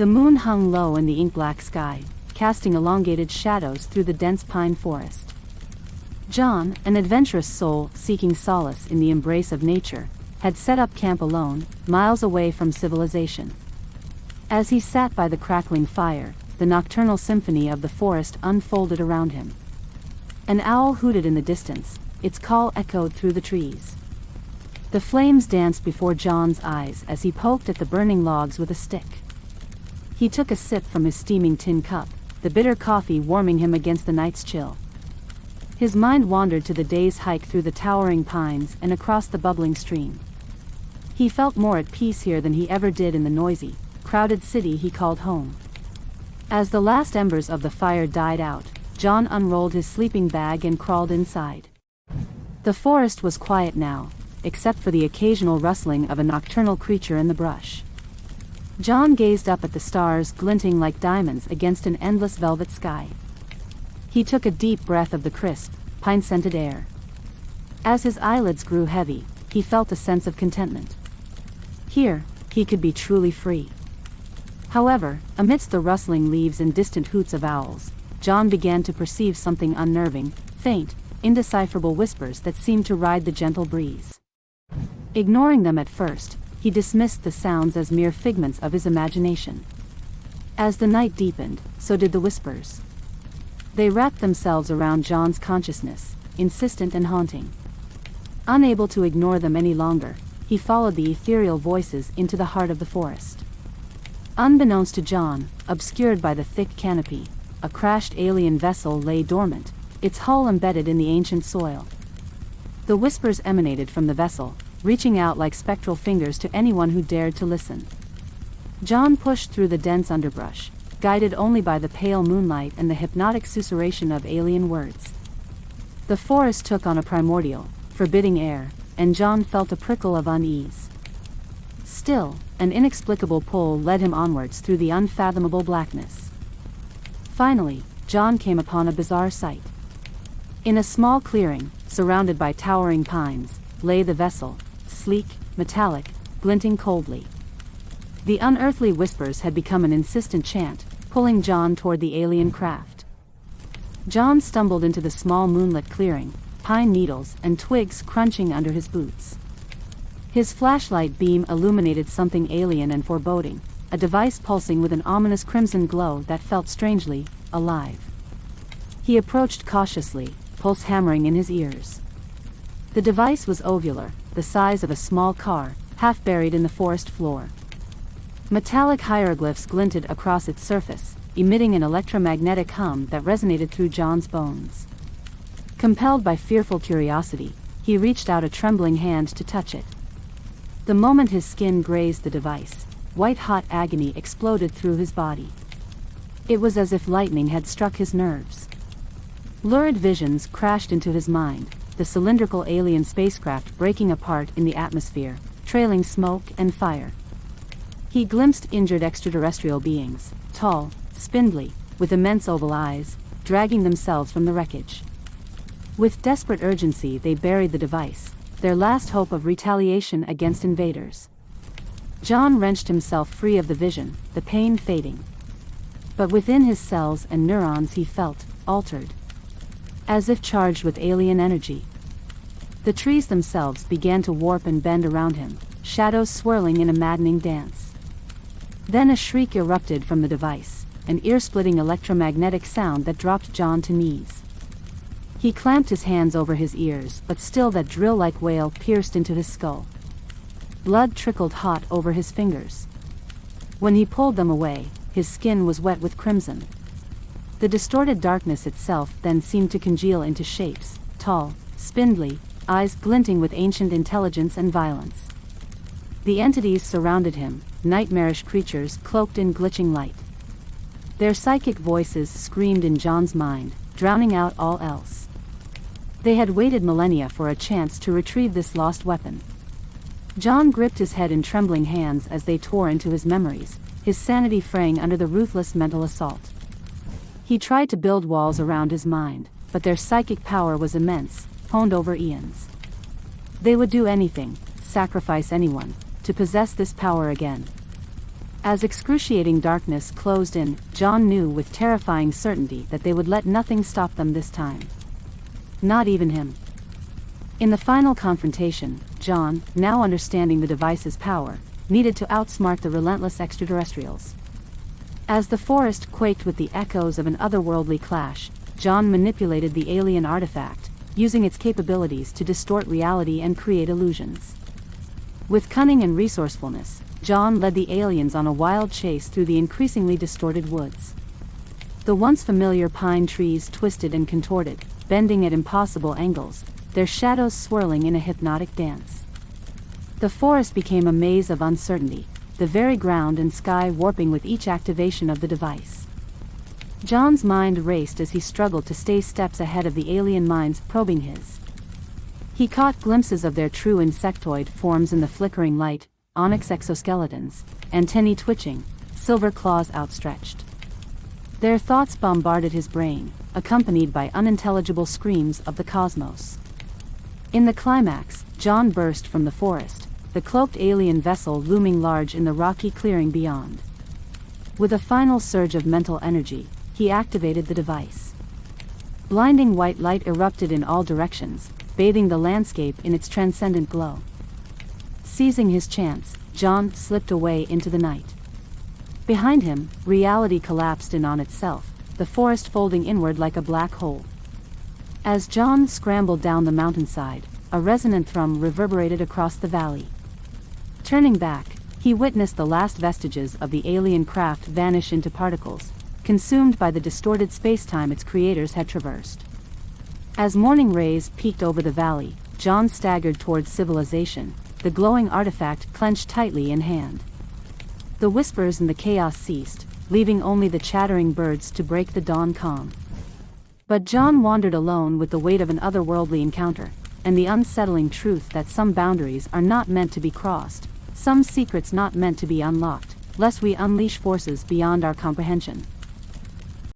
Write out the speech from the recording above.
The moon hung low in the ink-black sky, casting elongated shadows through the dense pine forest. John, an adventurous soul seeking solace in the embrace of nature, had set up camp alone, miles away from civilization. As he sat by the crackling fire, the nocturnal symphony of the forest unfolded around him. An owl hooted in the distance, its call echoed through the trees. The flames danced before John's eyes as he poked at the burning logs with a stick. He took a sip from his steaming tin cup, the bitter coffee warming him against the night's chill. His mind wandered to the day's hike through the towering pines and across the bubbling stream. He felt more at peace here than he ever did in the noisy, crowded city he called home. As the last embers of the fire died out, John unrolled his sleeping bag and crawled inside. The forest was quiet now, except for the occasional rustling of a nocturnal creature in the brush. John gazed up at the stars glinting like diamonds against an endless velvet sky. He took a deep breath of the crisp, pine-scented air. As his eyelids grew heavy, he felt a sense of contentment. Here, he could be truly free. However, amidst the rustling leaves and distant hoots of owls, John began to perceive something unnerving, faint, indecipherable whispers that seemed to ride the gentle breeze. Ignoring them at first, he dismissed the sounds as mere figments of his imagination. As the night deepened, so did the whispers. They wrapped themselves around John's consciousness, insistent and haunting. Unable to ignore them any longer, he followed the ethereal voices into the heart of the forest. Unbeknownst to John, obscured by the thick canopy, a crashed alien vessel lay dormant, its hull embedded in the ancient soil. The whispers emanated from the vessel, reaching out like spectral fingers to anyone who dared to listen. John pushed through the dense underbrush, guided only by the pale moonlight and the hypnotic susurration of alien words. The forest took on a primordial, forbidding air, and John felt a prickle of unease. Still, an inexplicable pull led him onwards through the unfathomable blackness. Finally, John came upon a bizarre sight. In a small clearing, surrounded by towering pines, lay the vessel, sleek, metallic, glinting coldly. The unearthly whispers had become an insistent chant, pulling John toward the alien craft. John stumbled into the small moonlit clearing, pine needles and twigs crunching under his boots. His flashlight beam illuminated something alien and foreboding, a device pulsing with an ominous crimson glow that felt strangely alive. He approached cautiously, pulse hammering in his ears. The device was ovular, the size of a small car, half buried in the forest floor. Metallic hieroglyphs glinted across its surface, emitting an electromagnetic hum that resonated through John's bones. Compelled by fearful curiosity, he reached out a trembling hand to touch it. The moment his skin grazed the device, white-hot agony exploded through his body. It was as if lightning had struck his nerves. Lurid visions crashed into his mind, the cylindrical alien spacecraft breaking apart in the atmosphere, trailing smoke and fire. He glimpsed injured extraterrestrial beings, tall, spindly, with immense oval eyes, dragging themselves from the wreckage. With desperate urgency they buried the device, their last hope of retaliation against invaders. John wrenched himself free of the vision, the pain fading. But within his cells and neurons he felt altered, as if charged with alien energy. The trees themselves began to warp and bend around him, shadows swirling in a maddening dance. Then a shriek erupted from the device, an ear-splitting electromagnetic sound that dropped John to knees. He clamped his hands over his ears, but still that drill-like wail pierced into his skull. Blood trickled hot over his fingers. When he pulled them away, his skin was wet with crimson. The distorted darkness itself then seemed to congeal into shapes, tall, spindly, eyes glinting with ancient intelligence and violence. The entities surrounded him, nightmarish creatures cloaked in glitching light. Their psychic voices screamed in John's mind, drowning out all else. They had waited millennia for a chance to retrieve this lost weapon. John gripped his head in trembling hands as they tore into his memories, his sanity fraying under the ruthless mental assault. He tried to build walls around his mind, but their psychic power was immense, honed over eons. They would do anything, sacrifice anyone, to possess this power again. As excruciating darkness closed in, John knew with terrifying certainty that they would let nothing stop them this time. Not even him. In the final confrontation, John, now understanding the device's power, needed to outsmart the relentless extraterrestrials. As the forest quaked with the echoes of an otherworldly clash, John manipulated the alien artifact, using its capabilities to distort reality and create illusions. With cunning and resourcefulness, John led the aliens on a wild chase through the increasingly distorted woods. The once familiar pine trees twisted and contorted, bending at impossible angles, their shadows swirling in a hypnotic dance. The forest became a maze of uncertainty, the very ground and sky warping with each activation of the device. John's mind raced as he struggled to stay steps ahead of the alien minds probing his. He caught glimpses of their true insectoid forms in the flickering light, onyx exoskeletons, antennae twitching, silver claws outstretched. Their thoughts bombarded his brain, accompanied by unintelligible screams of the cosmos. In the climax, John burst from the forest, the cloaked alien vessel looming large in the rocky clearing beyond. With a final surge of mental energy, he activated the device. Blinding white light erupted in all directions, bathing the landscape in its transcendent glow. Seizing his chance, John slipped away into the night. Behind him, reality collapsed in on itself, the forest folding inward like a black hole. As John scrambled down the mountainside, a resonant thrum reverberated across the valley. Turning back, he witnessed the last vestiges of the alien craft vanish into particles, consumed by the distorted space-time its creators had traversed. As morning rays peeked over the valley, John staggered towards civilization, the glowing artifact clenched tightly in hand. The whispers and the chaos ceased, leaving only the chattering birds to break the dawn calm. But John wandered alone with the weight of an otherworldly encounter, and the unsettling truth that some boundaries are not meant to be crossed, some secrets not meant to be unlocked, lest we unleash forces beyond our comprehension.